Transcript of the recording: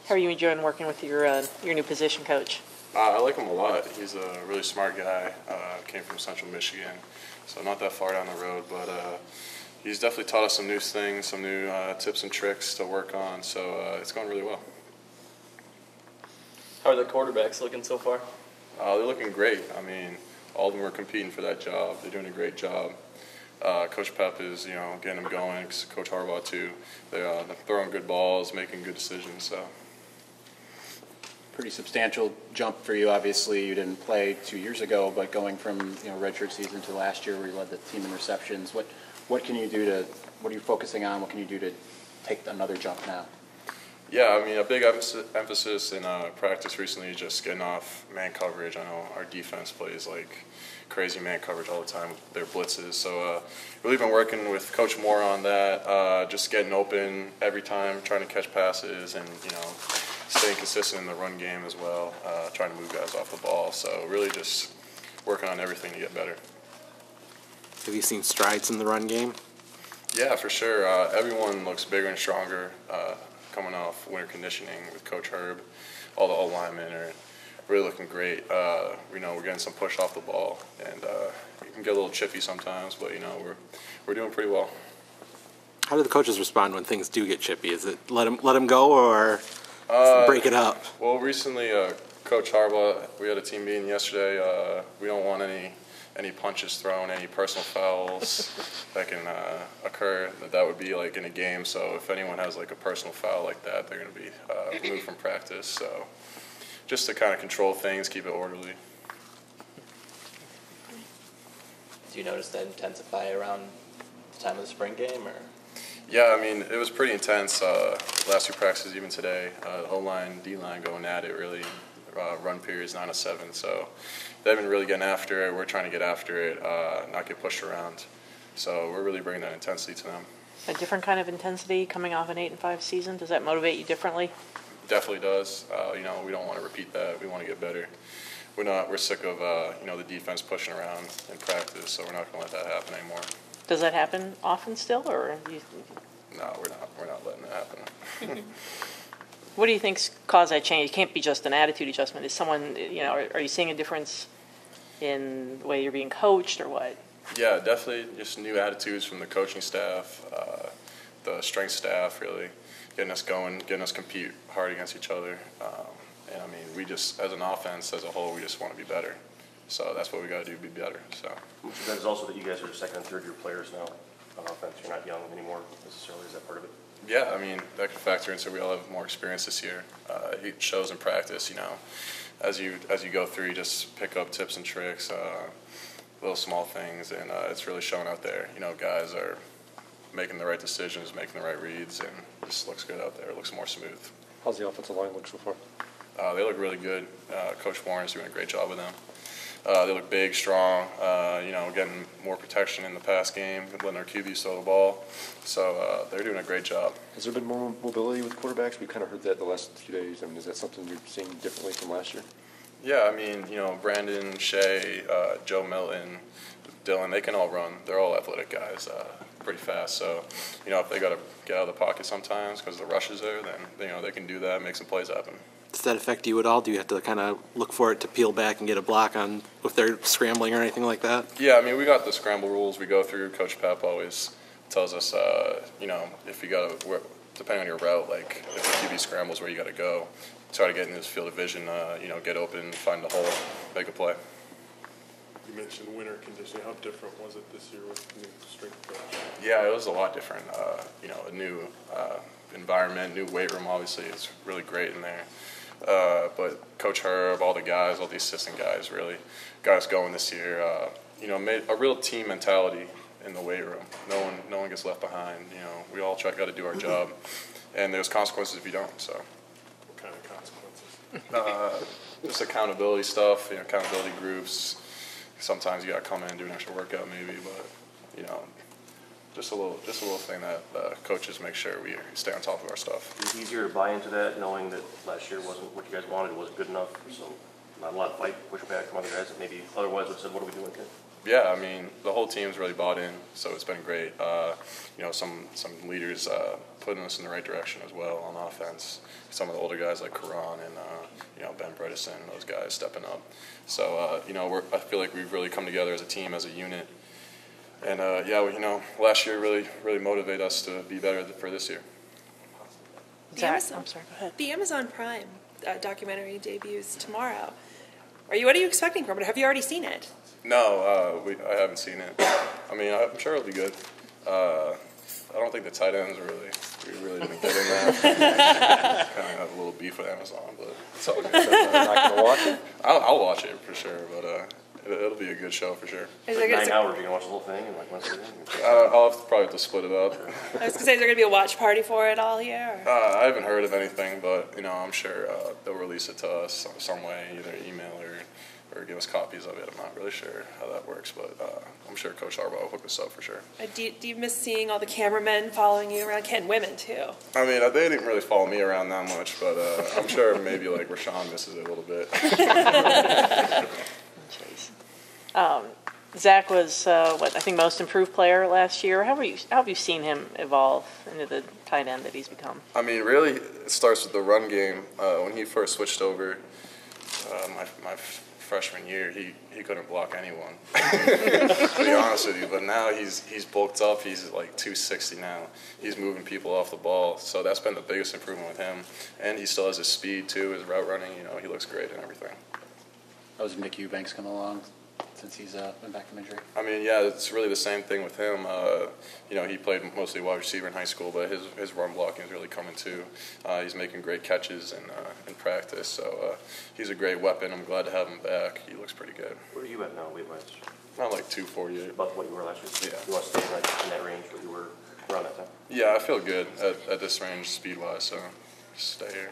How are you enjoying working with your new position coach? I like him a lot. He's a really smart guy. Came from Central Michigan, so not that far down the road. But he's definitely taught us some new things, some new tips and tricks to work on. So it's going really well. How are the quarterbacks looking so far? They're looking great. I mean, all of them are competing for that job. They're doing a great job. Coach Pep is, getting them going. Coach Harbaugh too. They're throwing good balls, making good decisions. So. Pretty substantial jump for you. Obviously, you didn't play 2 years ago, but going from redshirt season to last year, where you led the team in receptions, what can you do to? What are you focusing on? What can you do to take another jump now? Yeah, I mean, a big emphasis in practice recently is just getting off man coverage. I know our defense plays like crazy man coverage all the time with their blitzes. So really been working with Coach Moore on that, just getting open every time, trying to catch passes and, staying consistent in the run game as well, trying to move guys off the ball. So really just working on everything to get better. Have you seen strides in the run game? Yeah, for sure. Everyone looks bigger and stronger coming off winter conditioning with Coach Herb. All the old linemen are really looking great. We're getting some push off the ball, and it can get a little chippy sometimes, but we're doing pretty well. How do the coaches respond when things do get chippy? Is it let them go or break it up? Well, recently, Coach Harbaugh, we had a team meeting yesterday. We don't want any punches thrown, any personal fouls that can occur. That would be like in a game. So if anyone has like a personal foul like that, they're going to be removed from practice. So just to kind of control things, keep it orderly. Do you notice that intensify around the time of the spring game, or? Yeah, I mean, it was pretty intense last two practices, even today. O-line, D-line going at it, really. Run periods 9 to 7, so they've been really getting after it. We're trying to get after it, not get pushed around. So we're really bringing that intensity to them. A different kind of intensity coming off an 8-5 season. Does that motivate you differently? Definitely does. We don't want to repeat that. We want to get better. We're sick of the defense pushing around in practice, so we're not going to let that happen anymore. Does that happen often still, or you? No, we're not. We're not letting it happen. What do you think's caused that change? It can't be just an attitude adjustment. Is someone, are you seeing a difference in the way you're being coached, or what? Yeah, definitely just new attitudes from the coaching staff, the strength staff, really getting us going, getting us compete hard against each other. And I mean, we just, as an offense, as a whole, we just want to be better. So that's what we got to do, be better. So. That is also that you guys are second and third year players now on offense. You're not young anymore necessarily. Is that part of it? Yeah, I mean, that could factor into we all have more experience this year. It shows in practice, as you go through, you just pick up tips and tricks, little small things, and it's really showing out there. Guys are making the right decisions, making the right reads, and it just looks good out there. It looks more smooth. How's the offensive line look so far? They look really good. Coach Warren's doing a great job with them. They look big, strong, getting more protection in the pass game, letting our QBs throw the ball. So they're doing a great job. Has there been more mobility with quarterbacks? We kind of heard that the last few days. I mean, is that something you're seeing differently from last year? Yeah, I mean, Brandon, Shea, Joe Milton, Dylan, they can all run. They're all athletic guys, pretty fast. So, if they got to get out of the pocket sometimes because the rush is there, then, they can do that, make some plays happen. Does that affect you at all? Do you have to kind of look for it to peel back and get a block on if they're scrambling or anything like that? Yeah, I mean, we got the scramble rules we go through. Coach Pep always tells us, if you got to, depending on your route, like if the QB scrambles where you got to go, try to get in his field of vision, get open, find the hole, make a play. You mentioned winter conditioning. How different was it this year with the new strength coach? Yeah, it was a lot different. A new environment, new weight room. Obviously, it's really great in there. But Coach Herb, all the guys, all the assistant guys really got us going this year. Made a real team mentality in the weight room. No one gets left behind. We all got to do our job, and there's consequences if you don't. So. What kind of consequences? Just accountability stuff. Accountability groups. Sometimes you got to come in and do an extra workout, maybe, but just a little thing that coaches make sure we stay on top of our stuff. Is it easier to buy into that, knowing that last year wasn't what you guys wanted, it wasn't good enough, so not a lot of fight, pushback from other guys that maybe otherwise would have said, what are we doing here? Yeah, I mean, the whole team's really bought in, so it's been great. Some leaders putting us in the right direction as well on offense. Some of the older guys like Karan and Ben Bredesen, those guys stepping up. So I feel like we've really come together as a team, as a unit. And last year really motivated us to be better for this year. Zach, I'm sorry. Go ahead. The Amazon Prime documentary debuts tomorrow. What are you expecting from it? Have you already seen it? No, I haven't seen it. I mean, I'm sure it'll be good. I don't think the tight ends we really didn't get in that. Kind of have a little beef with Amazon, but it's all good. I'm not going to watch it? I'll watch it for sure, but it'll be a good show for sure. Is Like there 9 gonna, hours, you're going to watch the whole thing in like one sitting? I'll probably have to split it up. I was going to say, is there going to be a watch party for it all here? Or? I haven't heard of anything, but I'm sure they'll release it to us some way, either email or give us copies of it. I'm not really sure how that works, but I'm sure Coach Harbaugh will hook us up for sure. Do you miss seeing all the cameramen following you around? And women, too. I mean, they didn't really follow me around that much, but I'm sure maybe like Rashawn misses it a little bit. Zach was I think most improved player last year. How have you seen him evolve into the tight end that he's become? I mean, really, it starts with the run game. When he first switched over, my freshman year, he couldn't block anyone. To be honest with you, but now he's bulked up. He's like 260 now. He's moving people off the ball, so that's been the biggest improvement with him. And he still has his speed too, his route running. He looks great and everything. How's Nick Eubanks come along since he's been back from injury? I mean, yeah, it's really the same thing with him. He played mostly wide receiver in high school, but his run blocking is really coming too. He's making great catches in practice, so he's a great weapon. I'm glad to have him back. He looks pretty good. Where are you at now, weight-wise? Not like 248. About what you were last year? Yeah. You want to stay in that range, what you were around that time? Yeah, I feel good at this range speed-wise, so just stay here.